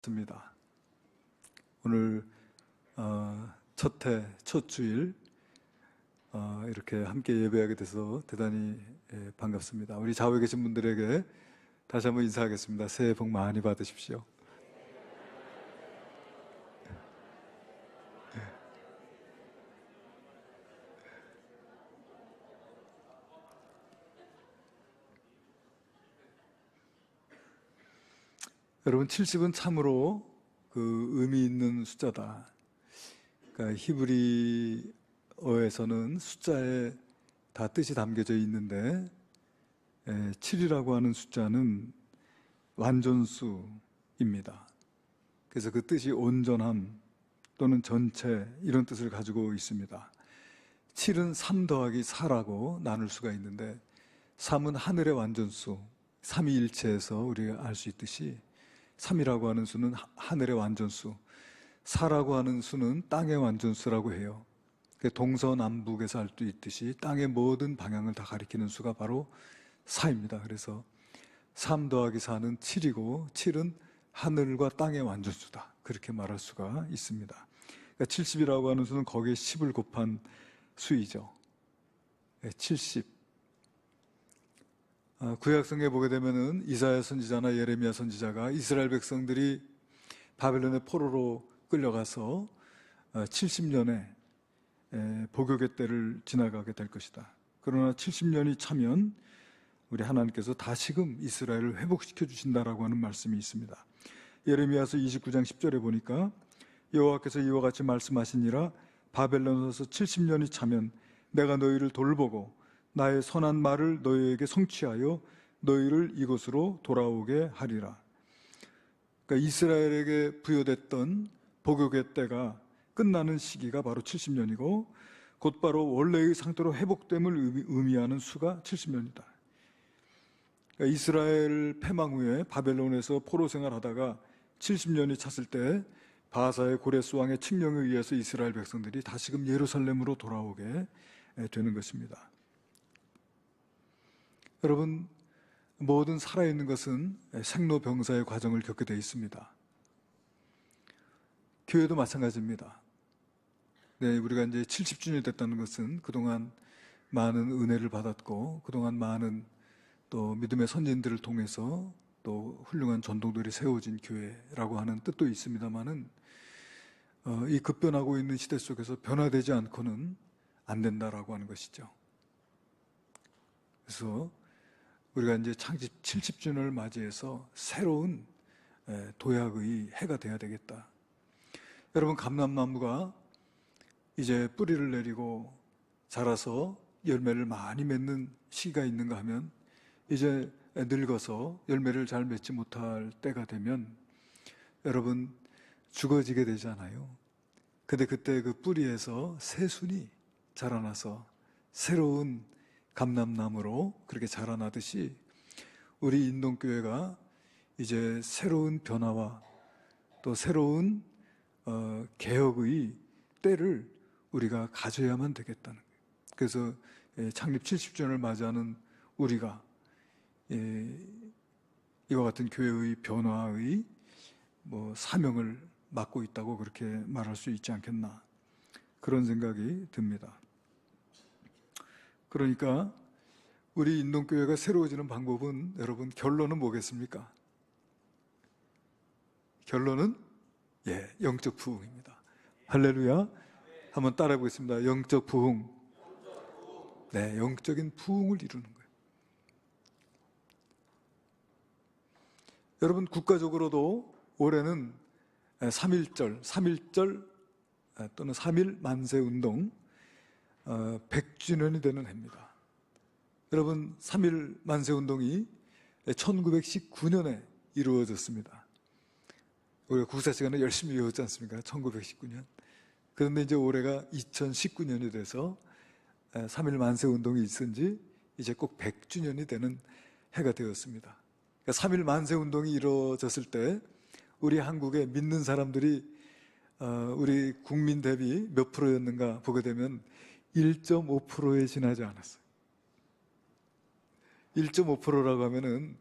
습니다. 오늘 첫 주일 이렇게 함께 예배하게 돼서 대단히 반갑습니다. 우리 좌우에 계신 분들에게 다시 한번 인사하겠습니다. 새해 복 많이 받으십시오. 여러분, 70은 참으로 그 의미 있는 숫자다. 그러니까 히브리어에서는 숫자에 다 뜻이 담겨져 있는데 7이라고 하는 숫자는 완전수입니다. 그래서 그 뜻이 온전함 또는 전체 이런 뜻을 가지고 있습니다. 7은 3 더하기 4라고 나눌 수가 있는데 3은 하늘의 완전수, 삼위일체에서 우리가 알 수 있듯이 3이라고 하는 수는 하늘의 완전수, 4라고 하는 수는 땅의 완전수라고 해요. 동서남북에서 알 수 있듯이 땅의 모든 방향을 다 가리키는 수가 바로 4입니다. 그래서 3 더하기 4는 7이고 7은 하늘과 땅의 완전수다, 그렇게 말할 수가 있습니다. 그러니까 70이라고 하는 수는 거기에 10을 곱한 수이죠. 70. 구약성경에 보게 되면은 이사야 선지자나 예레미야 선지자가 이스라엘 백성들이 바벨론의 포로로 끌려가서 70년의 복역의 때를 지나가게 될 것이다. 그러나 70년이 차면 우리 하나님께서 다시금 이스라엘을 회복시켜 주신다라고 하는 말씀이 있습니다. 예레미야서 29장 10절에 보니까 여호와께서 이와 같이 말씀하시니라, 바벨론에서 70년이 차면 내가 너희를 돌보고 나의 선한 말을 너희에게 성취하여 너희를 이곳으로 돌아오게 하리라. 그러니까 이스라엘에게 부여됐던 복역의 때가 끝나는 시기가 바로 70년이고 곧바로 원래의 상태로 회복됨을 의미하는 수가 70년이다. 그러니까 이스라엘 패망 후에 바벨론에서 포로 생활하다가 70년이 찼을 때 바사의 고레스 왕의 칙령에 의해서 이스라엘 백성들이 다시금 예루살렘으로 돌아오게 되는 것입니다. 여러분, 모든 살아있는 것은 생로병사의 과정을 겪게 되어 있습니다. 교회도 마찬가지입니다. 우리가 이제 70주년이 됐다는 것은 그동안 많은 은혜를 받았고 그동안 많은 또 믿음의 선진들을 통해서 또 훌륭한 전통들이 세워진 교회라고 하는 뜻도 있습니다만은 이 급변하고 있는 시대 속에서 변화되지 않고는 안 된다라고 하는 것이죠. 그래서 우리가 이제 창립 70주년을 맞이해서 새로운 도약의 해가 돼야 되겠다. 여러분, 감람나무가 이제 뿌리를 내리고 자라서 열매를 많이 맺는 시기가 있는가 하면 이제 늙어서 열매를 잘 맺지 못할 때가 되면 여러분 죽어지게 되잖아요. 근데 그때 그 뿌리에서 새순이 자라나서 새로운 감람나무로 그렇게 자라나듯이 우리 인동교회가 이제 새로운 변화와 또 새로운 개혁의 때를 우리가 가져야만 되겠다는 거예요. 그래서 창립 70주년을 맞이하는 우리가 이와 같은 교회의 변화의 사명을 맡고 있다고 그렇게 말할 수 있지 않겠나, 그런 생각이 듭니다. 그러니까 우리 인동교회가 새로워지는 방법은, 여러분, 결론은 뭐겠습니까? 결론은 영적 부흥입니다. 할렐루야. 한번 따라해 보겠습니다. 영적 부흥. 네, 영적인 부흥을 이루는 거예요. 여러분, 국가적으로도 올해는 3.1절 또는 3.1 만세 운동 100주년이 되는 해입니다. 여러분, 3.1 만세 운동이 1919년에 이루어졌습니다. 우리가 국사 시간에 열심히 외웠지 않습니까? 1919년. 그런데 이제 올해가 2019년이 돼서 3.1 만세 운동이 있은 지 이제 꼭 100주년이 되는 해가 되었습니다. 그러니까 3.1 만세 운동이 이루어졌을 때 우리 한국에 믿는 사람들이 우리 국민 대비 몇 프로였는가 보게 되면 1.5%에 지나지 않았어요. 1.5%라고 하면은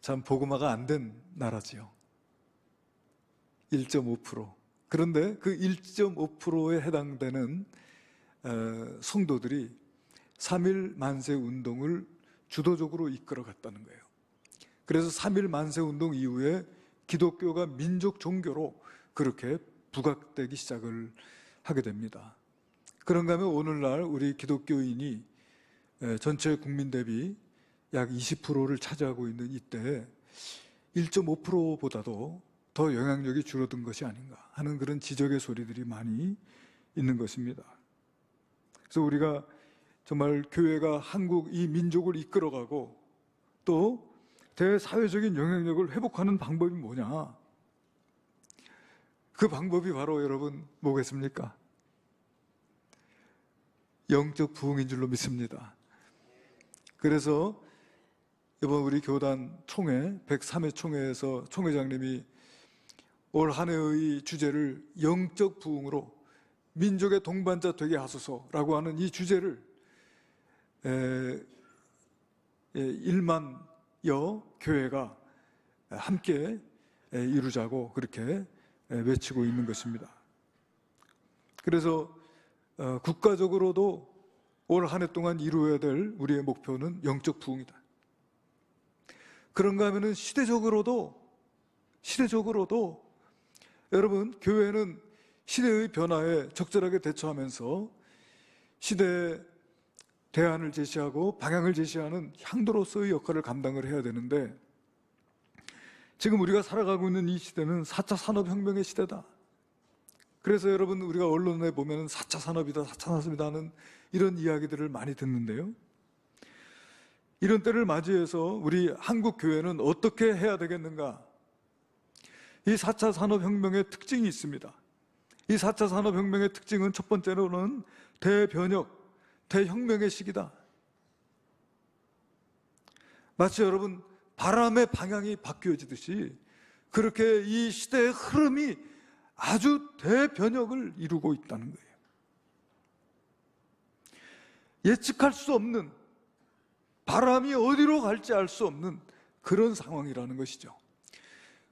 참 복음화가 안 된 나라지요. 1.5%. 그런데 그 1.5%에 해당되는 성도들이 3.1 만세 운동을 주도적으로 이끌어갔다는 거예요. 그래서 3.1 만세 운동 이후에 기독교가 민족 종교로 그렇게 부각되기 시작을 하게 됩니다. 그런가 하면 오늘날 우리 기독교인이 전체 국민 대비 약 20%를 차지하고 있는 이때에 1.5%보다도 더 영향력이 줄어든 것이 아닌가 하는 그런 지적의 소리들이 많이 있는 것입니다. 그래서 우리가 정말 교회가 한국 이 민족을 이끌어가고 또 대사회적인 영향력을 회복하는 방법이 뭐냐? 그 방법이 바로 여러분 뭐겠습니까? 영적 부흥인 줄로 믿습니다. 그래서 이번 우리 교단 총회 103회 총회에서 총회장님이 올 한 해의 주제를 영적 부흥으로 민족의 동반자 되게 하소서라고 하는 이 주제를 1만여 교회가 함께 이루자고 그렇게 외치고 있는 것입니다. 그래서 국가적으로도 올 한 해 동안 이루어야 될 우리의 목표는 영적 부흥이다. 그런가 하면은 시대적으로도 여러분 교회는 시대의 변화에 적절하게 대처하면서 시대의 대안을 제시하고 방향을 제시하는 향도로서의 역할을 감당을 해야 되는데 지금 우리가 살아가고 있는 이 시대는 4차 산업혁명의 시대다. 그래서 여러분 우리가 언론에 보면 4차 산업이다, 4차 산업이다 하는 이런 이야기들을 많이 듣는데요. 이런 때를 맞이해서 우리 한국 교회는 어떻게 해야 되겠는가? 이 4차 산업혁명의 특징이 있습니다. 이 4차 산업혁명의 특징은 첫 번째로는 대변혁, 대혁명의 시기다. 마치 여러분 바람의 방향이 바뀌어지듯이 그렇게 이 시대의 흐름이 아주 대변혁을 이루고 있다는 거예요. 예측할 수 없는, 바람이 어디로 갈지 알 수 없는 그런 상황이라는 것이죠.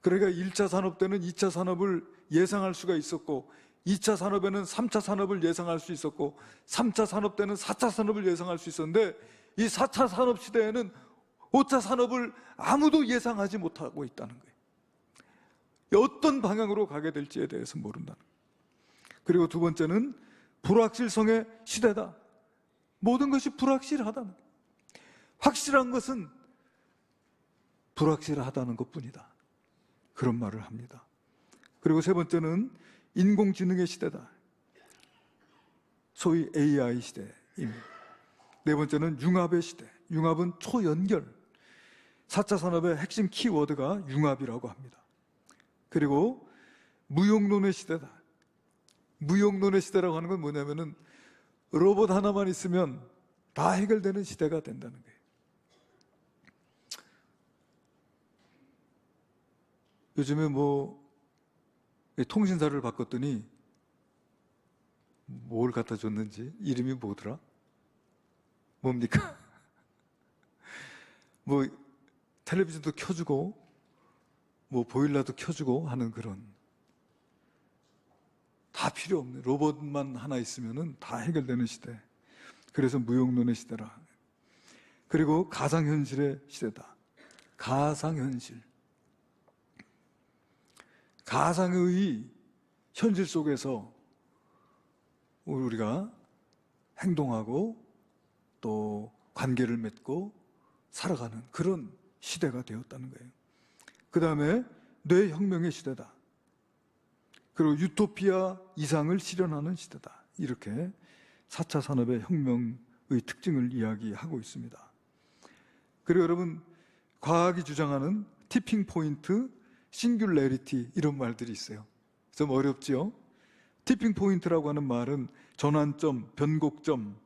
그러니까 1차 산업 때는 2차 산업을 예상할 수가 있었고 2차 산업에는 3차 산업을 예상할 수 있었고 3차 산업 때는 4차 산업을 예상할 수 있었는데 이 4차 산업 시대에는 5차 산업을 아무도 예상하지 못하고 있다는 거예요. 어떤 방향으로 가게 될지에 대해서 모른다는 거예요. 그리고 두 번째는 불확실성의 시대다. 모든 것이 불확실하다는 거예요. 확실한 것은 불확실하다는 것뿐이다. 그런 말을 합니다. 그리고 세 번째는 인공지능의 시대다. 소위 AI 시대입니다. 네 번째는 융합의 시대. 융합은 초연결. 4차 산업의 핵심 키워드가 융합이라고 합니다. 그리고 무용론의 시대다. 무용론의 시대라고 하는 건 뭐냐면은 로봇 하나만 있으면 다 해결되는 시대가 된다는 거예요. 요즘에 통신사를 바꿨더니 뭘 갖다 줬는지 이름이 뭐더라? 뭡니까? 텔레비전도 켜주고 보일러도 켜주고 하는 그런, 다 필요 없는 로봇만 하나 있으면은 다 해결되는 시대. 그래서 무용론의 시대라. 그리고 가상현실의 시대다. 가상현실. 가상의 현실 속에서 우리가 행동하고 또 관계를 맺고 살아가는 그런 시대가 되었다는 거예요. 그 다음에 뇌혁명의 시대다. 그리고 유토피아 이상을 실현하는 시대다. 이렇게 4차 산업의 혁명의 특징을 이야기하고 있습니다. 그리고 여러분 과학이 주장하는 티핑 포인트, 싱귤레리티 이런 말들이 있어요. 좀 어렵지요? 티핑 포인트라고 하는 말은 전환점, 변곡점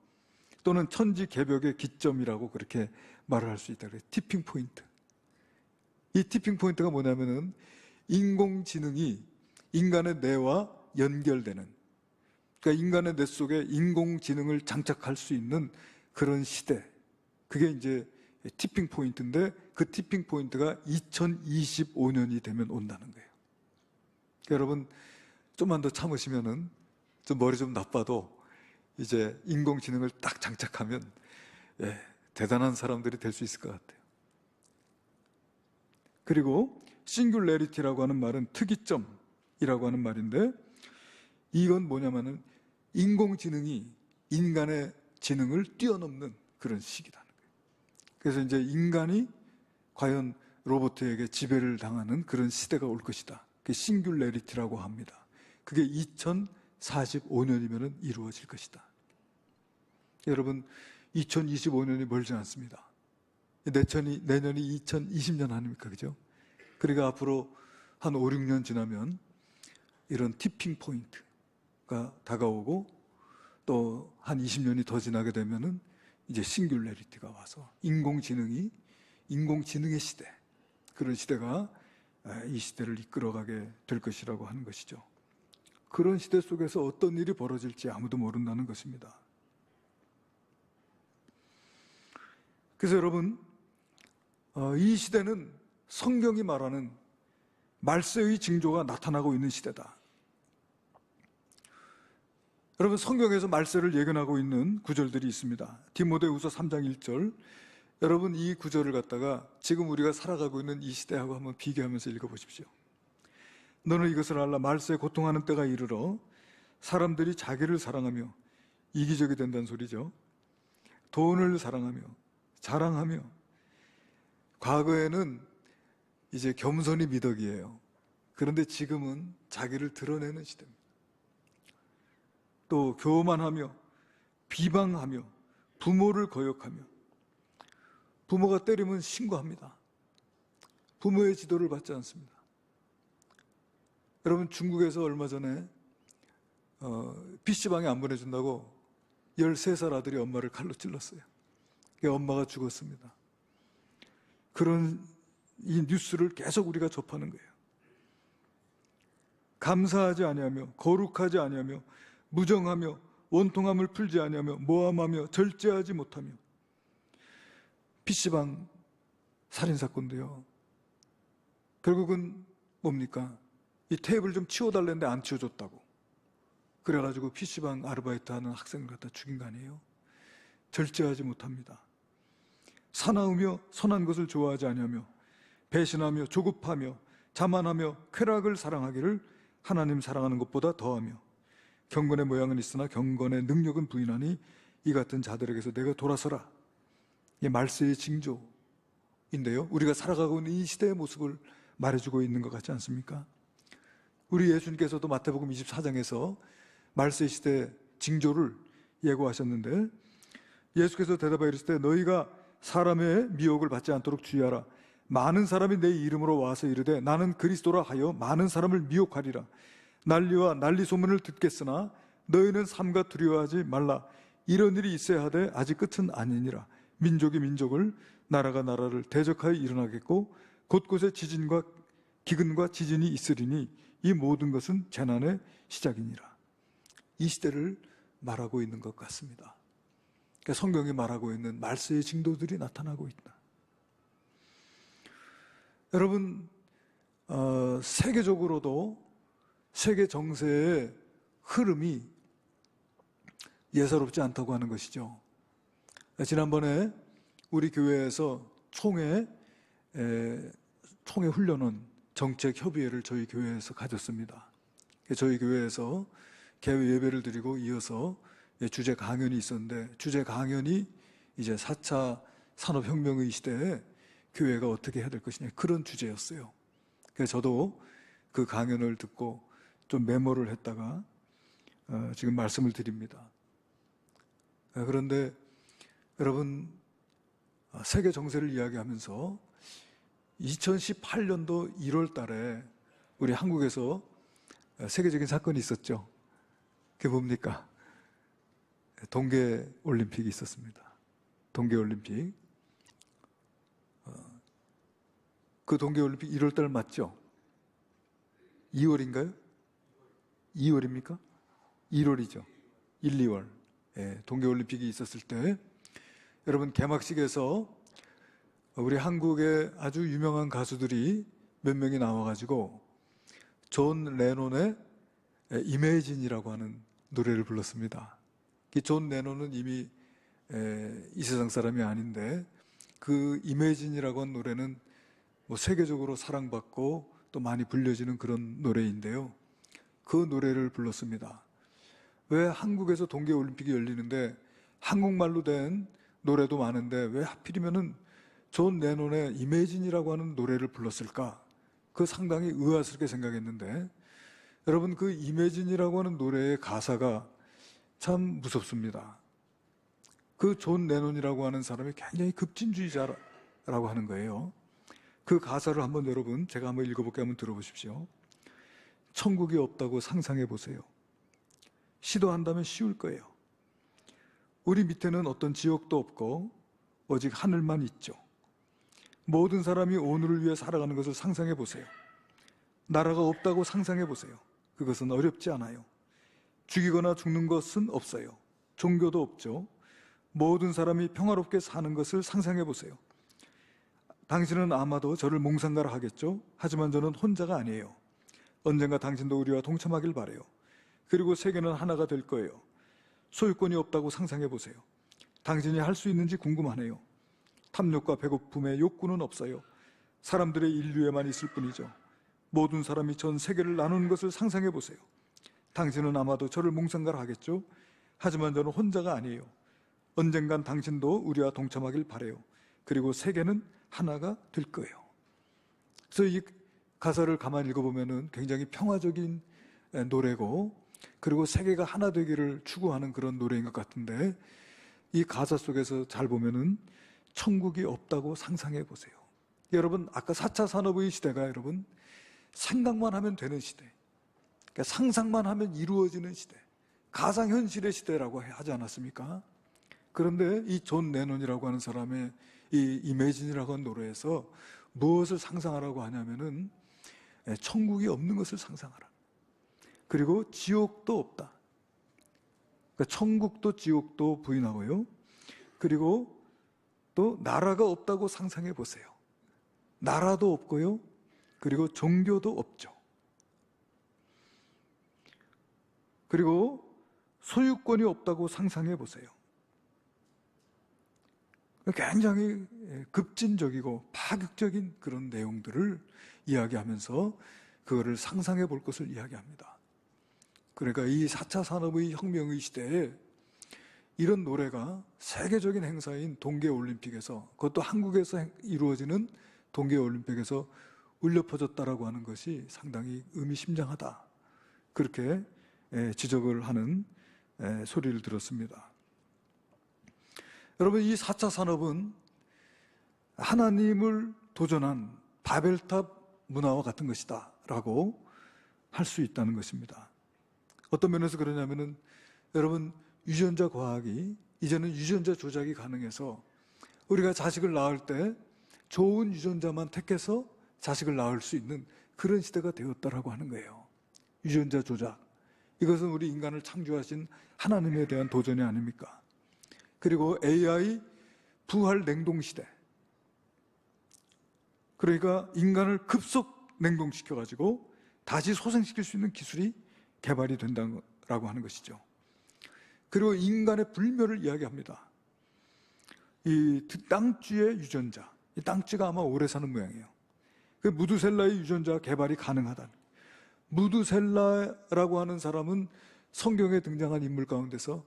또는 천지개벽의 기점이라고 그렇게 말을 할 수 있다. 그래요. 티핑 포인트. 이 티핑 포인트가 뭐냐면은 인공지능이 인간의 뇌와 연결되는, 그러니까 인간의 뇌 속에 인공지능을 장착할 수 있는 그런 시대. 그게 이제 티핑 포인트인데 그 티핑 포인트가 2025년이 되면 온다는 거예요. 여러분 좀만 더 참으시면은 좀 머리 좀 나빠도 이제 인공지능을 딱 장착하면 대단한 사람들이 될 수 있을 것 같아요. 그리고 싱귤레리티라고 하는 말은 특이점이라고 하는 말인데, 이건 뭐냐면은 인공지능이 인간의 지능을 뛰어넘는 그런 시기라는 거예요. 그래서 이제 인간이 과연 로봇에게 지배를 당하는 그런 시대가 올 것이다. 그게 싱귤레리티라고 합니다. 그게 2045년이면 이루어질 것이다. 여러분, 2025년이 멀지 않습니다. 내년이 2020년 아닙니까? 그죠? 그러니까 앞으로 한 5, 6년 지나면 이런 티핑 포인트가 다가오고, 또 한 20년이 더 지나게 되면은 이제 싱귤레리티가 와서 인공지능의 시대, 그런 시대가 이 시대를 이끌어가게 될 것이라고 하는 것이죠. 그런 시대 속에서 어떤 일이 벌어질지 아무도 모른다는 것입니다. 그래서 여러분, 이 시대는 성경이 말하는 말세의 징조가 나타나고 있는 시대다. 여러분, 성경에서 말세를 예견하고 있는 구절들이 있습니다. 디모데후서 3장 1절. 여러분, 이 구절을 갖다가 지금 우리가 살아가고 있는 이 시대하고 한번 비교하면서 읽어보십시오. 너는 이것을 알라. 말세에 고통하는 때가 이르러 사람들이 자기를 사랑하며, 이기적이 된다는 소리죠. 돈을 사랑하며 자랑하며. 과거에는 이제 겸손이 미덕이에요. 그런데 지금은 자기를 드러내는 시대입니다. 또 교만하며 비방하며 부모를 거역하며. 부모가 때리면 신고합니다. 부모의 지도를 받지 않습니다. 여러분, 중국에서 얼마 전에 PC방에 안 보내준다고 13살 아들이 엄마를 칼로 찔렀어요. 엄마가 죽었습니다. 그런 이 뉴스를 계속 우리가 접하는 거예요. 감사하지 아니하며 거룩하지 아니하며 무정하며 원통함을 풀지 아니하며 모함하며 절제하지 못하며. PC방 살인사건도요, 결국은 뭡니까? 이 테이블 좀 치워달랬는데 안 치워줬다고 그래가지고 PC방 아르바이트하는 학생을 갖다 죽인 거 아니에요? 절제하지 못합니다. 사나우며 선한 것을 좋아하지 아니하며 배신하며 조급하며 자만하며 쾌락을 사랑하기를 하나님 사랑하는 것보다 더하며. 경건의 모양은 있으나 경건의 능력은 부인하니 이 같은 자들에게서 내가 돌아서라. 이게 말세의 징조인데요, 우리가 살아가고 있는 이 시대의 모습을 말해주고 있는 것 같지 않습니까? 우리 예수님께서도 마태복음 24장에서 말세 시대 징조를 예고하셨는데, 예수께서 대답하여 이르시되 너희가 사람의 미혹을 받지 않도록 주의하라. 많은 사람이 내 이름으로 와서 이르되 나는 그리스도라 하여 많은 사람을 미혹하리라. 난리와 난리 소문을 듣겠으나 너희는 삼가 두려워하지 말라. 이런 일이 있어야 하되 아직 끝은 아니니라. 민족이 민족을, 나라가 나라를 대적하여 일어나겠고 곳곳에 지진과 기근과 지진이 있으리니 이 모든 것은 재난의 시작이니라. 이 시대를 말하고 있는 것 같습니다. 그러니까 성경이 말하고 있는 말세의 징조들이 나타나고 있다. 여러분, 세계적으로도 세계 정세의 흐름이 예사롭지 않다고 하는 것이죠. 지난번에 우리 교회에서 총회 훈련원 정책협의회를 저희 교회에서 가졌습니다. 저희 교회에서 개회 예배를 드리고 이어서 주제 강연이 있었는데, 주제 강연이 이제 4차 산업혁명의 시대에 교회가 어떻게 해야 될 것이냐, 그런 주제였어요. 그래서 저도 그 강연을 듣고 좀 메모를 했다가 지금 말씀을 드립니다. 그런데 여러분, 세계 정세를 이야기하면서 2018년도 1월 달에 우리 한국에서 세계적인 사건이 있었죠. 그게 뭡니까? 동계올림픽이 있었습니다. 동계올림픽. 그 동계올림픽 1월 달 맞죠? 2월인가요? 2월입니까? 1월이죠. 1, 2월. 동계올림픽이 있었을 때 여러분, 개막식에서 우리 한국의 아주 유명한 가수들이 몇 명이 나와가지고 존 레논의 이매진이라고 하는 노래를 불렀습니다. 존 레논은 이미 이 세상 사람이 아닌데 그 이매진이라고 하는 노래는 뭐 세계적으로 사랑받고 또 많이 불려지는 그런 노래인데요. 그 노래를 불렀습니다. 왜 한국에서 동계올림픽이 열리는데 한국말로 된 노래도 많은데 왜 하필이면은 존 레논의 이매진이라고 하는 노래를 불렀을까? 그 상당히 의아스럽게 생각했는데 여러분 그 이매진이라고 하는 노래의 가사가 참 무섭습니다. 그 존 레논이라고 하는 사람이 굉장히 급진주의자라고 하는 거예요. 그 가사를 한번 여러분 제가 한번 읽어볼게요. 한번 들어보십시오. 천국이 없다고 상상해 보세요. 시도한다면 쉬울 거예요. 우리 밑에는 어떤 지옥도 없고 오직 하늘만 있죠. 모든 사람이 오늘을 위해 살아가는 것을 상상해 보세요. 나라가 없다고 상상해 보세요. 그것은 어렵지 않아요. 죽이거나 죽는 것은 없어요. 종교도 없죠. 모든 사람이 평화롭게 사는 것을 상상해 보세요. 당신은 아마도 저를 몽상가라 하겠죠. 하지만 저는 혼자가 아니에요. 언젠가 당신도 우리와 동참하길 바래요. 그리고 세계는 하나가 될 거예요. 소유권이 없다고 상상해 보세요. 당신이 할 수 있는지 궁금하네요. 탐욕과 배고픔의 욕구는 없어요. 사람들의 인류에만 있을 뿐이죠. 모든 사람이 전 세계를 나누는 것을 상상해 보세요. 당신은 아마도 저를 몽상가라 하겠죠. 하지만 저는 혼자가 아니에요. 언젠간 당신도 우리와 동참하길 바래요. 그리고 세계는 하나가 될 거예요. 그래서 이 가사를 가만히 읽어보면 굉장히 평화적인 노래고 그리고 세계가 하나 되기를 추구하는 그런 노래인 것 같은데 이 가사 속에서 잘 보면은 천국이 없다고 상상해 보세요. 여러분 아까 4차 산업의 시대가 여러분 생각만 하면 되는 시대, 그러니까 상상만 하면 이루어지는 시대, 가상현실의 시대라고 하지 않았습니까? 그런데 이 존 레논이라고 하는 사람의 이 이매진이라고 하는 노래에서 무엇을 상상하라고 하냐면은 천국이 없는 것을 상상하라. 그리고 지옥도 없다. 그러니까 천국도 지옥도 부인하고요. 그리고 또 나라가 없다고 상상해 보세요. 나라도 없고요. 그리고 종교도 없죠. 그리고 소유권이 없다고 상상해 보세요. 굉장히 급진적이고 파격적인 그런 내용들을 이야기하면서 그거를 상상해 볼 것을 이야기합니다. 그러니까 이 4차 산업의 혁명의 시대에 이런 노래가 세계적인 행사인 동계올림픽에서, 그것도 한국에서 이루어지는 동계올림픽에서 울려 퍼졌다라고 하는 것이 상당히 의미심장하다. 그렇게 지적을 하는 소리를 들었습니다. 여러분, 이 4차 산업은 하나님을 도전한 바벨탑 문화와 같은 것이다 라고 할 수 있다는 것입니다. 어떤 면에서 그러냐면은 여러분, 유전자 과학이 이제는 유전자 조작이 가능해서 우리가 자식을 낳을 때 좋은 유전자만 택해서 자식을 낳을 수 있는 그런 시대가 되었다라고 하는 거예요. 유전자 조작. 이것은 우리 인간을 창조하신 하나님에 대한 도전이 아닙니까? 그리고 AI 부활 냉동 시대. 그러니까 인간을 급속 냉동시켜가지고 다시 소생시킬 수 있는 기술이 개발이 된다고 하는 것이죠. 그리고 인간의 불멸을 이야기합니다. 이 땅쥐의 유전자, 이 땅쥐가 아마 오래 사는 모양이에요. 그 무두셀라의 유전자 개발이 가능하다. 무두셀라라고 하는 사람은 성경에 등장한 인물 가운데서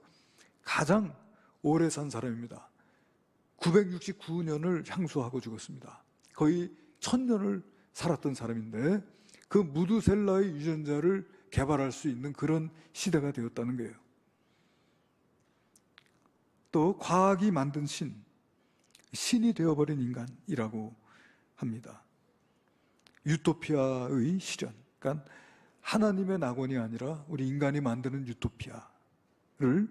가장 오래 산 사람입니다. 969년을 향수하고 죽었습니다. 거의 1000년을 살았던 사람인데 그 무두셀라의 유전자를 개발할 수 있는 그런 시대가 되었다는 거예요. 또 과학이 만든 신이 되어버린 인간이라고 합니다. 유토피아의 실현, 그러니까 하나님의 낙원이 아니라 우리 인간이 만드는 유토피아를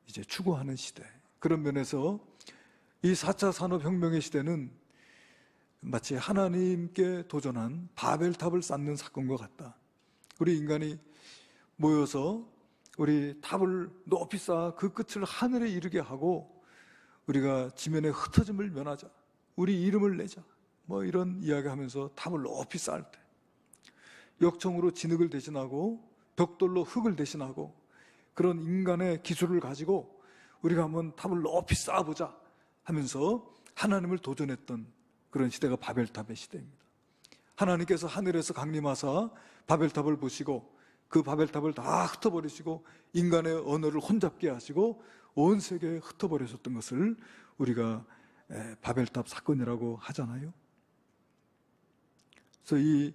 이제 추구하는 시대. 그런 면에서 이 4차 산업혁명의 시대는 마치 하나님께 도전한 바벨탑을 쌓는 사건과 같다. 우리 인간이 모여서 우리 탑을 높이 쌓아 그 끝을 하늘에 이르게 하고 우리가 지면에 흩어짐을 면하자, 우리 이름을 내자, 뭐 이런 이야기하면서 탑을 높이 쌓을 때 역청으로 진흙을 대신하고 벽돌로 흙을 대신하고 그런 인간의 기술을 가지고 우리가 한번 탑을 높이 쌓아보자 하면서 하나님을 도전했던 그런 시대가 바벨탑의 시대입니다. 하나님께서 하늘에서 강림하사 바벨탑을 보시고 그 바벨탑을 다 흩어버리시고 인간의 언어를 혼잡게 하시고 온 세계에 흩어버리셨던 것을 우리가 바벨탑 사건이라고 하잖아요. 그래서 이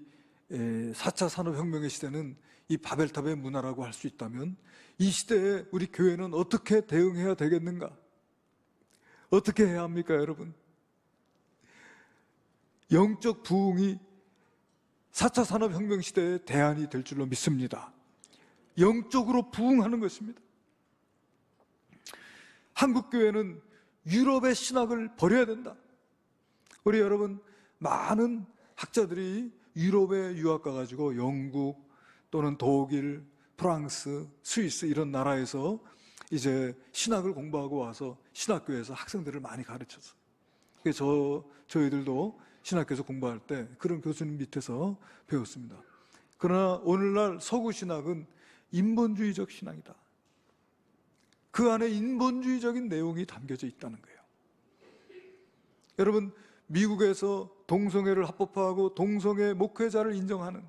4차 산업혁명의 시대는 이 바벨탑의 문화라고 할 수 있다면 이 시대에 우리 교회는 어떻게 대응해야 되겠는가? 어떻게 해야 합니까, 여러분? 영적 부흥이 4차 산업혁명 시대의 대안이 될 줄로 믿습니다. 영적으로 부흥하는 것입니다. 한국교회는 유럽의 신학을 버려야 된다. 우리 여러분, 많은 학자들이 유럽에 유학 가가지고 영국 또는 독일, 프랑스, 스위스 이런 나라에서 이제 신학을 공부하고 와서 신학교에서 학생들을 많이 가르쳤어. 그래서 저희들도 신학교에서 공부할 때 그런 교수님 밑에서 배웠습니다. 그러나 오늘날 서구 신학은 인본주의적 신앙이다. 그 안에 인본주의적인 내용이 담겨져 있다는 거예요. 여러분, 미국에서 동성애를 합법화하고 동성애 목회자를 인정하는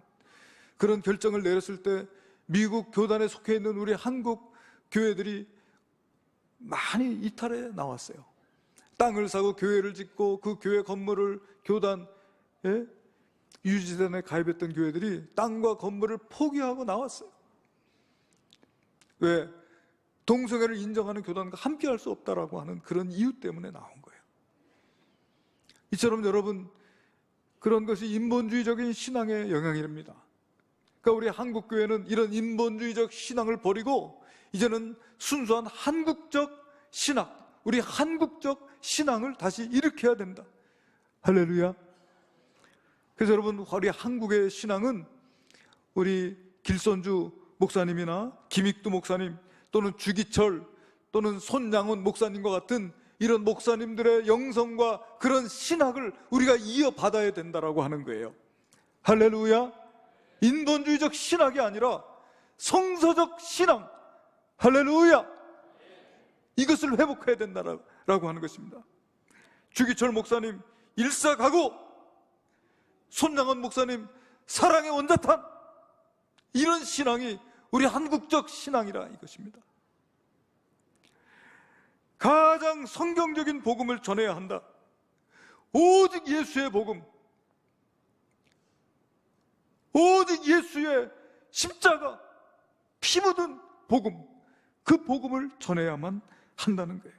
그런 결정을 내렸을 때 미국 교단에 속해 있는 우리 한국 교회들이 많이 이탈해 나왔어요. 땅을 사고 교회를 짓고 그 교회 건물을 교단에 유지단에 가입했던 교회들이 땅과 건물을 포기하고 나왔어요. 왜? 동성애를 인정하는 교단과 함께 할 수 없다라고 하는 그런 이유 때문에 나온 거예요. 이처럼 여러분, 그런 것이 인본주의적인 신앙의 영향입니다. 그러니까 우리 한국교회는 이런 인본주의적 신앙을 버리고 이제는 순수한 한국적 신학, 우리 한국적 신앙을 다시 일으켜야 된다. 할렐루야. 그래서 여러분, 우리 한국의 신앙은 우리 길선주 목사님이나 김익두 목사님 또는 주기철 또는 손양훈 목사님과 같은 이런 목사님들의 영성과 그런 신학을 우리가 이어받아야 된다라고 하는 거예요. 할렐루야. 인본주의적 신학이 아니라 성서적 신앙, 할렐루야, 이것을 회복해야 된다라고 하는 것입니다. 주기철 목사님 일사가고, 손양원 목사님 사랑의 원자탄, 이런 신앙이 우리 한국적 신앙이라 이것입니다. 가장 성경적인 복음을 전해야 한다. 오직 예수의 복음, 오직 예수의 십자가, 피 묻은 복음, 그 복음을 전해야만 한다는 거예요.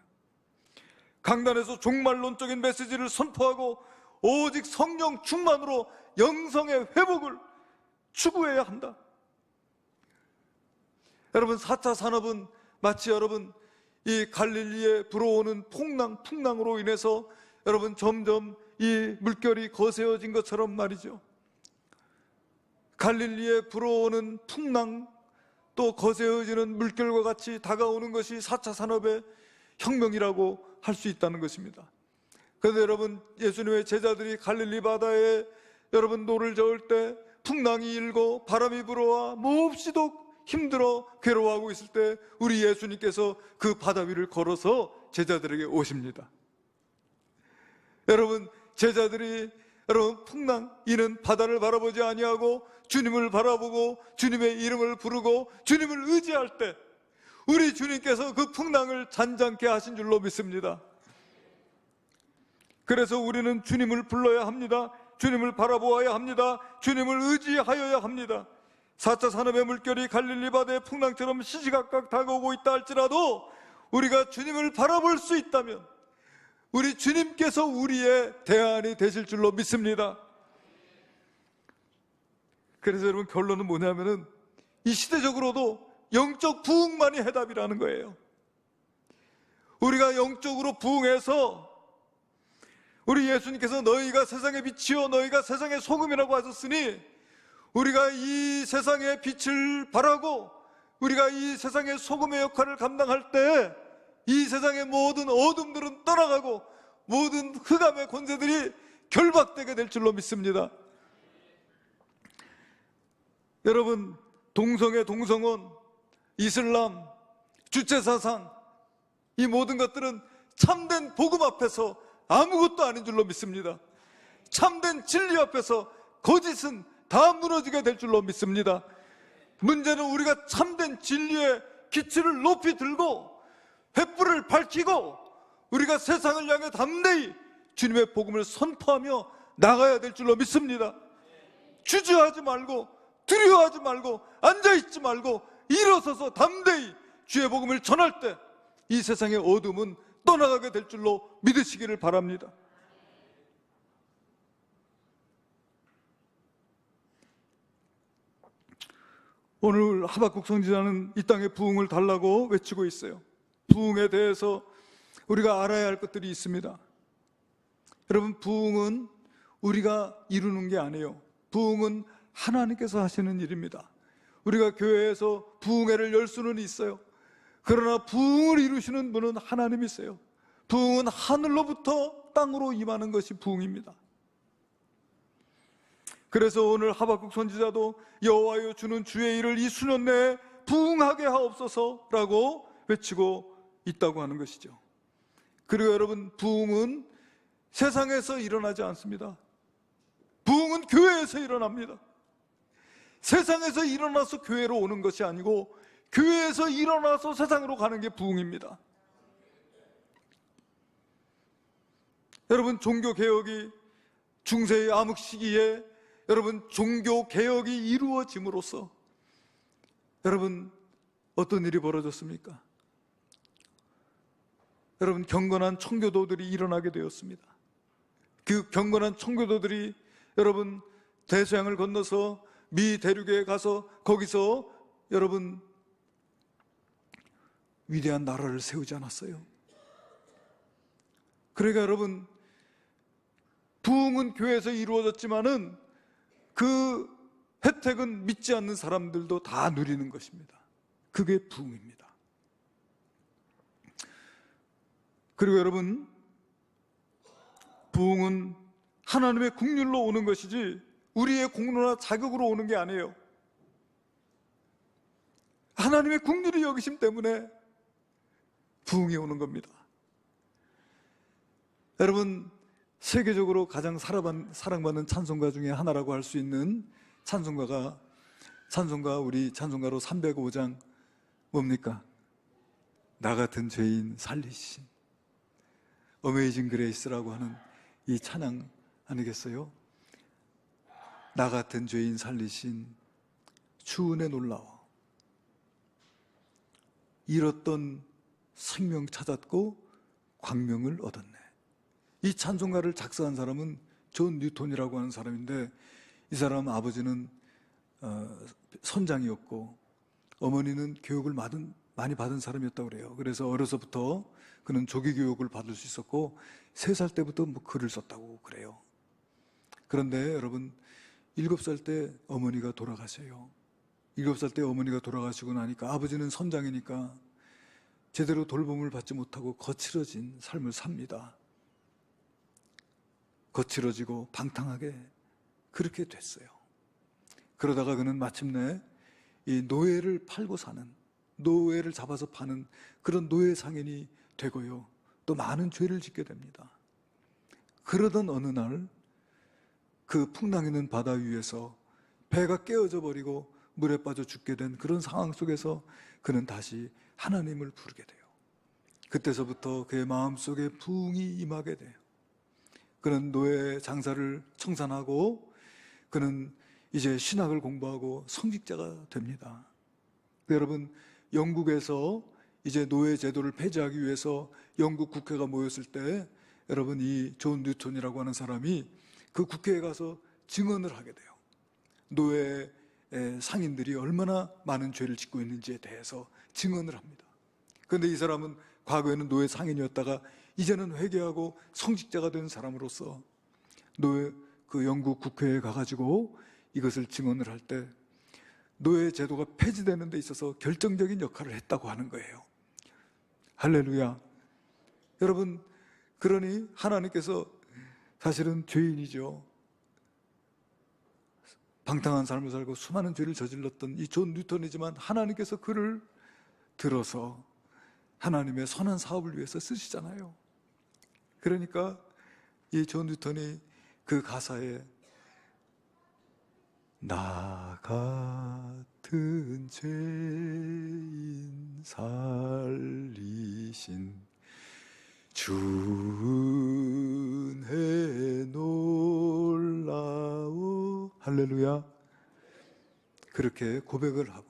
강단에서 종말론적인 메시지를 선포하고 오직 성령 충만으로 영성의 회복을 추구해야 한다. 여러분, 4차 산업은 마치 여러분 이 갈릴리에 불어오는 풍랑으로 인해서 여러분 점점 이 물결이 거세어진 것처럼 말이죠. 갈릴리에 불어오는 풍랑, 또 거세어지는 물결과 같이 다가오는 것이 4차 산업의 혁명이라고 할 수 있다는 것입니다. 그런데 여러분, 예수님의 제자들이 갈릴리 바다에 여러분 노를 저을 때 풍랑이 일고 바람이 불어와 몹시도 힘들어 괴로워하고 있을 때 우리 예수님께서 그 바다 위를 걸어서 제자들에게 오십니다. 여러분, 제자들이 여러분 풍랑 이는 바다를 바라보지 아니하고 주님을 바라보고 주님의 이름을 부르고 주님을 의지할 때 우리 주님께서 그 풍랑을 잔잔케 하신 줄로 믿습니다. 그래서 우리는 주님을 불러야 합니다. 주님을 바라보아야 합니다. 주님을 의지하여야 합니다. 4차 산업의 물결이 갈릴리 바다의 풍랑처럼 시시각각 다가오고 있다 할지라도 우리가 주님을 바라볼 수 있다면 우리 주님께서 우리의 대안이 되실 줄로 믿습니다. 그래서 여러분, 결론은 뭐냐면은 이 시대적으로도 영적 부흥만이 해답이라는 거예요. 우리가 영적으로 부흥해서 우리 예수님께서 너희가 세상의 빛이요 너희가 세상의 소금이라고 하셨으니 우리가 이 세상의 빛을 발하고 우리가 이 세상의 소금의 역할을 감당할 때 이 세상의 모든 어둠들은 떠나가고 모든 흑암의 권세들이 결박되게 될 줄로 믿습니다. 여러분, 동성애, 동성혼, 이슬람, 주체사상, 이 모든 것들은 참된 복음 앞에서 아무것도 아닌 줄로 믿습니다. 참된 진리 앞에서 거짓은 다 무너지게 될 줄로 믿습니다. 문제는 우리가 참된 진리의 기치를 높이 들고 횃불을 밝히고 우리가 세상을 향해 담대히 주님의 복음을 선포하며 나가야 될 줄로 믿습니다. 주저하지 말고, 두려워하지 말고, 앉아있지 말고 일어서서 담대히 주의 복음을 전할 때 이 세상의 어둠은 떠나가게 될 줄로 믿으시기를 바랍니다. 오늘 하박국 선지자는 이 땅에 부흥을 달라고 외치고 있어요. 부흥에 대해서 우리가 알아야 할 것들이 있습니다. 여러분, 부흥은 우리가 이루는 게 아니에요. 부흥은 하나님께서 하시는 일입니다. 우리가 교회에서 부흥회를 열 수는 있어요. 그러나 부흥을 이루시는 분은 하나님이세요. 부흥은 하늘로부터 땅으로 임하는 것이 부흥입니다. 그래서 오늘 하박국 선지자도 여호와여 주는 주의 일을 이 수년 내에 부흥하게 하옵소서라고 외치고 있다고 하는 것이죠. 그리고 여러분, 부흥은 세상에서 일어나지 않습니다. 부흥은 교회에서 일어납니다. 세상에서 일어나서 교회로 오는 것이 아니고 교회에서 일어나서 세상으로 가는 게 부흥입니다. 여러분, 종교개혁이 중세의 암흑 시기에 여러분 종교개혁이 이루어짐으로써 여러분 어떤 일이 벌어졌습니까? 여러분, 경건한 청교도들이 일어나게 되었습니다. 그 경건한 청교도들이 여러분 대서양을 건너서 미 대륙에 가서 거기서 여러분 위대한 나라를 세우지 않았어요? 그러니까 여러분, 부흥은 교회에서 이루어졌지만은 그 혜택은 믿지 않는 사람들도 다 누리는 것입니다. 그게 부흥입니다. 그리고 여러분, 부흥은 하나님의 국률로 오는 것이지 우리의 공로나 자격으로 오는 게 아니에요. 하나님의 국률이 여기심 때문에 부흥이 오는 겁니다. 여러분, 세계적으로 가장 사랑받는 찬송가 중에 하나라고 할 수 있는 찬송가 우리 찬송가로 305장 뭡니까? 나 같은 죄인 살리신 어메이징 그레이스라고 하는 이 찬양 아니겠어요? 나 같은 죄인 살리신 주 은혜 놀라워 잃었던 생명 찾았고 광명을 얻었네. 이 찬송가를 작사한 사람은 존 뉴턴이라고 하는 사람인데, 이 사람 아버지는 선장이었고 어머니는 교육을 많이 받은 사람이었다고 그래요. 그래서 어려서부터 그는 조기 교육을 받을 수 있었고 3살 때부터 글을 썼다고 그래요. 그런데 여러분, 7살 때 어머니가 돌아가셔요. 7살 때 어머니가 돌아가시고 나니까 아버지는 선장이니까 제대로 돌봄을 받지 못하고 거칠어진 삶을 삽니다. 거칠어지고 방탕하게 그렇게 됐어요. 그러다가 그는 마침내 이 노예를 팔고 사는, 노예를 잡아서 파는 그런 노예 상인이 되고요, 또 많은 죄를 짓게 됩니다. 그러던 어느 날 그 풍랑이는 바다 위에서 배가 깨어져 버리고 물에 빠져 죽게 된 그런 상황 속에서 그는 다시 하나님을 부르게 돼요. 그때서부터 그의 마음속에 부흥이 임하게 돼요. 그는 노예 장사를 청산하고 그는 이제 신학을 공부하고 성직자가 됩니다. 여러분, 영국에서 이제 노예 제도를 폐지하기 위해서 영국 국회가 모였을 때 여러분, 이 존 뉴턴이라고 하는 사람이 그 국회에 가서 증언을 하게 돼요. 노예 상인들이 얼마나 많은 죄를 짓고 있는지에 대해서 증언을 합니다. 그런데 이 사람은 과거에는 노예 상인이었다가 이제는 회개하고 성직자가 된 사람으로서 그 영국 국회에 가가지고 이것을 증언을 할 때 노예 제도가 폐지되는 데 있어서 결정적인 역할을 했다고 하는 거예요. 할렐루야. 여러분, 그러니 하나님께서 사실은 죄인이죠. 방탕한 삶을 살고 수많은 죄를 저질렀던 이 존 뉴턴이지만 하나님께서 그를 들어서 하나님의 선한 사업을 위해서 쓰시잖아요. 그러니까 이 존 뉴턴이 그 가사에 나 같은 죄인 살리신 주 은혜 놀라워 할렐루야 그렇게 고백을 하고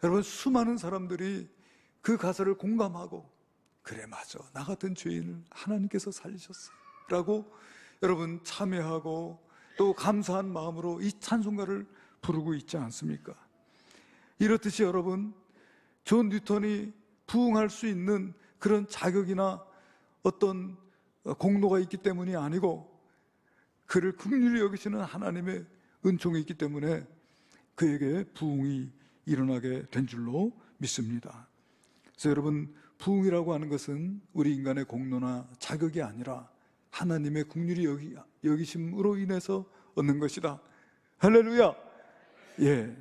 여러분 수많은 사람들이 그 가사를 공감하고 그래 맞아 나 같은 죄인을 하나님께서 살리셨어 라고 여러분 참여하고 또 감사한 마음으로 이 찬송가를 부르고 있지 않습니까? 이렇듯이 여러분 존 뉴턴이 부응할 수 있는 그런 자격이나 어떤 공로가 있기 때문이 아니고 그를 긍휼히 여기시는 하나님의 은총이 있기 때문에 그에게 부응이 일어나게 된 줄로 믿습니다. 그래서 여러분 부응이라고 하는 것은 우리 인간의 공로나 자격이 아니라 하나님의 긍휼히 여기심으로 인해서 얻는 것이다. 할렐루야. 예.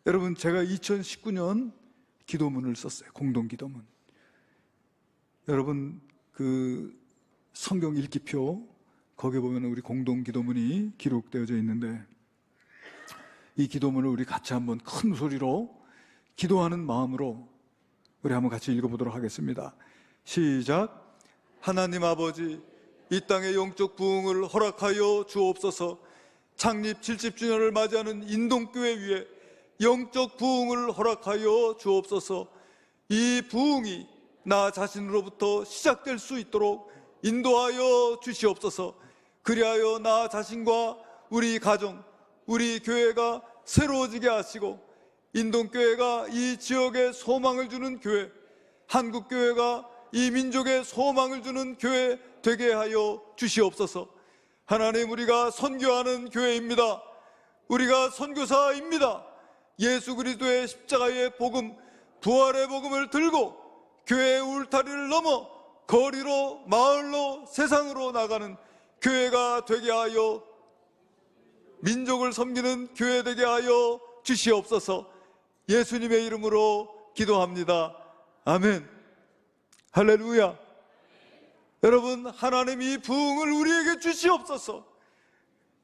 여러분 제가 2019년 기도문을 썼어요. 공동기도문. 여러분 그 성경 읽기표 거기에 보면 우리 공동기도문이 기록되어져 있는데 이 기도문을 우리 같이 한번 큰 소리로 기도하는 마음으로 우리 한번 같이 읽어보도록 하겠습니다. 시작. 하나님 아버지 이 땅의 영적 부흥을 허락하여 주옵소서. 창립 70주년을 맞이하는 인동교회 위에 영적 부흥을 허락하여 주옵소서. 이 부흥이 나 자신으로부터 시작될 수 있도록 인도하여 주시옵소서. 그리하여 나 자신과 우리 가정, 우리 교회가 새로워지게 하시고 인동교회가 이 지역에 소망을 주는 교회, 한국교회가 이 민족에 소망을 주는 교회 되게 하여 주시옵소서. 하나님 우리가 선교하는 교회입니다. 우리가 선교사입니다. 예수 그리스도의 십자가의 복음, 부활의 복음을 들고 교회의 울타리를 넘어 거리로, 마을로, 세상으로 나가는 교회가 되게 하여 민족을 섬기는 교회 되게 하여 주시옵소서. 예수님의 이름으로 기도합니다. 아멘. 할렐루야. 여러분 하나님이 부흥을 우리에게 주시옵소서.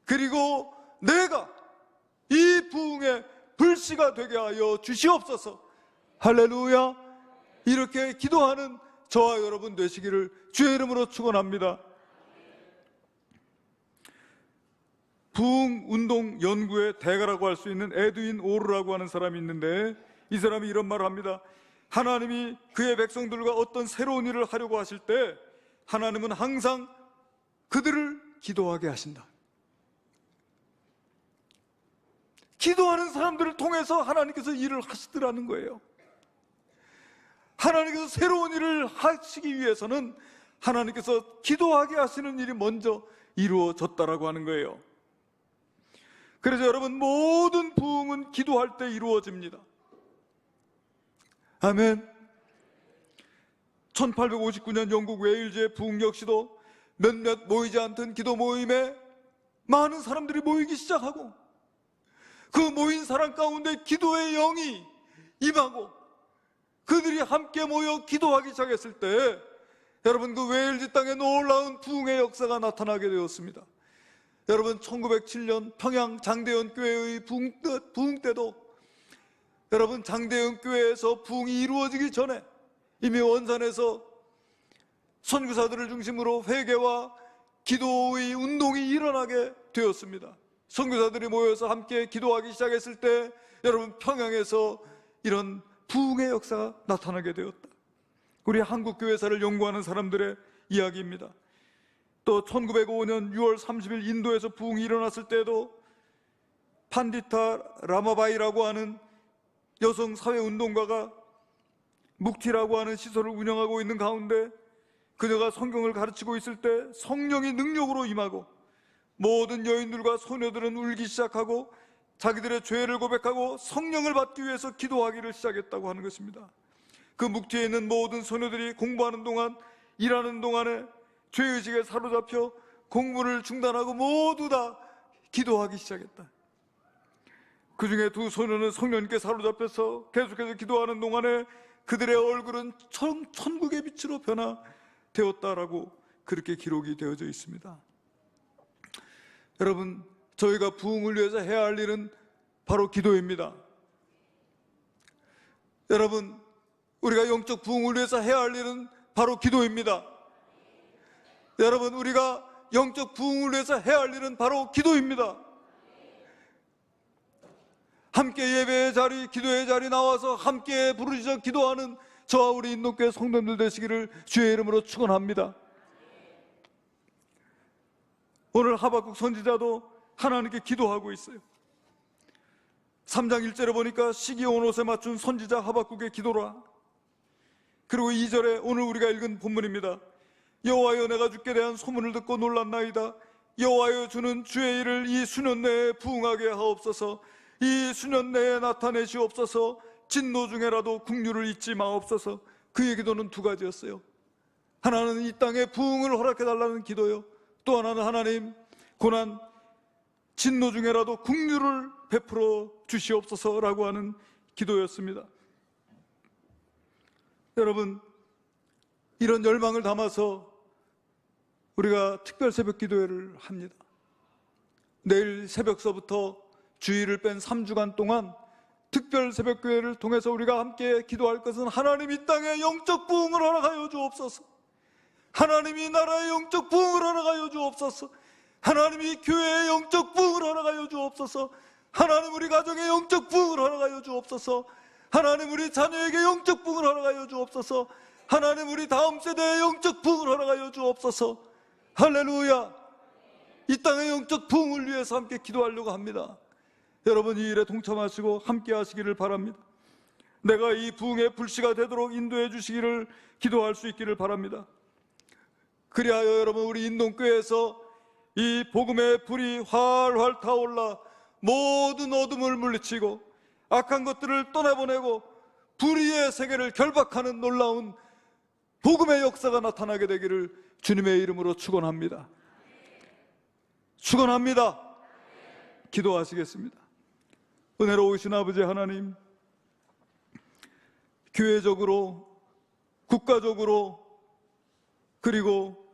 그리고 내가 이 부흥의 불씨가 되게 하여 주시옵소서. 할렐루야. 이렇게 기도하는 저와 여러분 되시기를 주의 이름으로 축원합니다. 부흥운동 연구의 대가라고 할 수 있는 에드윈 오르라고 하는 사람이 있는데 이 사람이 이런 말을 합니다. 하나님이 그의 백성들과 어떤 새로운 일을 하려고 하실 때 하나님은 항상 그들을 기도하게 하신다. 기도하는 사람들을 통해서 하나님께서 일을 하시더라는 거예요. 하나님께서 새로운 일을 하시기 위해서는 하나님께서 기도하게 하시는 일이 먼저 이루어졌다라고 하는 거예요. 그래서 여러분 모든 부흥은 기도할 때 이루어집니다. 아멘. 1859년 영국 웨일즈의 부흥 역시도 몇몇 모이지 않던 기도 모임에 많은 사람들이 모이기 시작하고 그 모인 사람 가운데 기도의 영이 임하고 그들이 함께 모여 기도하기 시작했을 때 여러분 그 웨일즈 땅에 놀라운 부흥의 역사가 나타나게 되었습니다. 여러분 1907년 평양 장대현 교회의 부흥 때도 여러분 장대현 교회에서 부흥이 이루어지기 전에 이미 원산에서 선교사들을 중심으로 회개와 기도의 운동이 일어나게 되었습니다. 선교사들이 모여서 함께 기도하기 시작했을 때 여러분 평양에서 이런 부흥의 역사가 나타나게 되었다. 우리 한국교회사를 연구하는 사람들의 이야기입니다. 또 1905년 6월 30일 인도에서 부흥이 일어났을 때도 판디타 라마바이라고 하는 여성 사회운동가가 묵티라고 하는 시설을 운영하고 있는 가운데 그녀가 성경을 가르치고 있을 때 성령이 능력으로 임하고 모든 여인들과 소녀들은 울기 시작하고 자기들의 죄를 고백하고 성령을 받기 위해서 기도하기를 시작했다고 하는 것입니다. 그 묵티에 있는 모든 소녀들이 공부하는 동안, 일하는 동안에 죄의식에 사로잡혀 공부를 중단하고 모두 다 기도하기 시작했다. 그 중에 두 소녀는 성령님께 사로잡혀서 계속해서 기도하는 동안에 그들의 얼굴은 천국의 빛으로 변화되었다라고 그렇게 기록이 되어져 있습니다. 여러분, 저희가 부흥을 위해서 해야 할 일은 바로 기도입니다. 여러분, 우리가 영적 부흥을 위해서 해야 할 일은 바로 기도입니다. 여러분, 우리가 영적 부흥을 위해서 해야 할 일은 바로 기도입니다. 함께 예배의 자리, 기도의 자리 나와서 함께 부르짖어 기도하는 저와 우리 인도교회 성도들 되시기를 주의 이름으로 축원합니다. 오늘 하박국 선지자도 하나님께 기도하고 있어요. 3장 1절에 보니까 시기 온 옷에 맞춘 선지자 하박국의 기도라. 그리고 2절에 오늘 우리가 읽은 본문입니다. 여호와여, 내가 주께 대한 소문을 듣고 놀랐나이다. 여호와여, 주는 주의 일을 이 수년 내에 부응하게 하옵소서. 이 수년 내에 나타내시옵소서. 진노 중에라도 국류를 잊지 마옵소서. 그의 기도는 두 가지였어요. 하나는 이 땅에 부응을 허락해달라는 기도요, 또 하나는 하나님, 고난 진노 중에라도 국류를 베풀어 주시옵소서라고 하는 기도였습니다. 여러분, 이런 열망을 담아서 우리가 특별 새벽 기도회를 합니다. 내일 새벽서부터 주일을 뺀 3주간 동안 특별 새벽 교회를 통해서 우리가 함께 기도할 것은 하나님 이 땅에 영적 부흥을 허락하여 주옵소서. 하나님이 나라의 영적 부흥을 허락하여 주옵소서. 하나님이 교회의 영적 부흥을 허락하여 주옵소서. 하나님 우리 가정의 영적 부흥을 허락하여 주옵소서. 하나님 우리 자녀에게 영적 부흥을 허락하여 주옵소서. 하나님 우리 다음 세대의 영적 부흥을 허락하여 주옵소서. 할렐루야. 이 땅의 영적 부흥을 위해서 함께 기도하려고 합니다. 여러분, 이 일에 동참하시고 함께 하시기를 바랍니다. 내가 이 부흥의 불씨가 되도록 인도해 주시기를 기도할 수 있기를 바랍니다. 그리하여 여러분, 우리 인동교회에서 이 복음의 불이 활활 타올라 모든 어둠을 물리치고 악한 것들을 떠내보내고 불의의 세계를 결박하는 놀라운 복음의 역사가 나타나게 되기를 주님의 이름으로 축원합니다. 축원합니다. 기도하시겠습니다. 은혜로우신 아버지 하나님, 교회적으로, 국가적으로, 그리고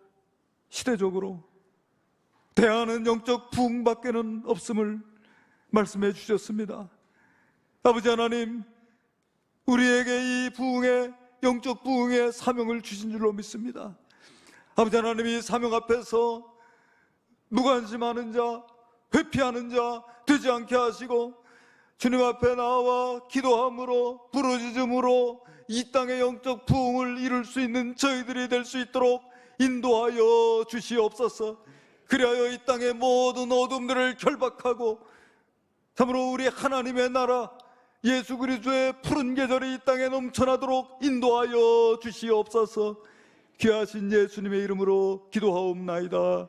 시대적으로 대안은 영적 부흥밖에는 없음을 말씀해 주셨습니다. 아버지 하나님, 우리에게 이 부흥의, 영적 부흥의 사명을 주신 줄로 믿습니다. 아버지 하나님, 이 사명 앞에서 무관심하는 자, 회피하는 자 되지 않게 하시고 주님 앞에 나와 기도함으로, 부르짖음으로 이 땅의 영적 부흥을 이룰 수 있는 저희들이 될 수 있도록 인도하여 주시옵소서. 그리하여 이 땅의 모든 어둠들을 결박하고 참으로 우리 하나님의 나라 예수 그리스도의 푸른 계절이 이 땅에 넘쳐나도록 인도하여 주시옵소서. 귀하신 예수님의 이름으로 기도하옵나이다.